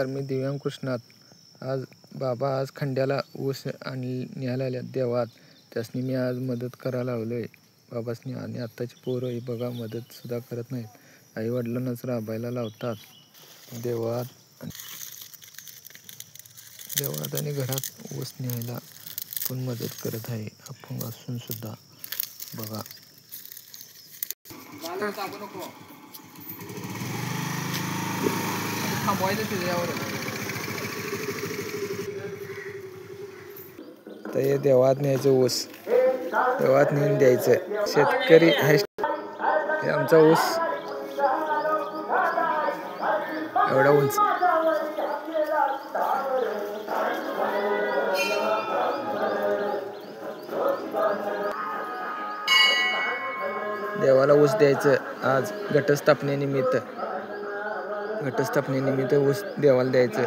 मी दिव्यांग कृष्णात आज बाबा आज खंड्याला ऊस न्यायला आल्या देवात. त्यासनी मी आज मदत करायला लावलोय बाबासनी. आणि आत्ताची पोरं ही बघा मदत सुद्धा करत नाहीत. आई वडिलांनाच राबायला लावतात देवात आणि घरात ऊस न्यायला पण मदत करत आहे. अपंग असून सुद्धा बघा. तर हे देवात न्यायचं ऊस देवात नेऊन द्यायचं. शेतकरी हे आमचा ऊस एवढा उंच. देवाला ऊस द्यायचं. आज घटस्थापनेनिमित्त ऊस देवाला द्यायचं.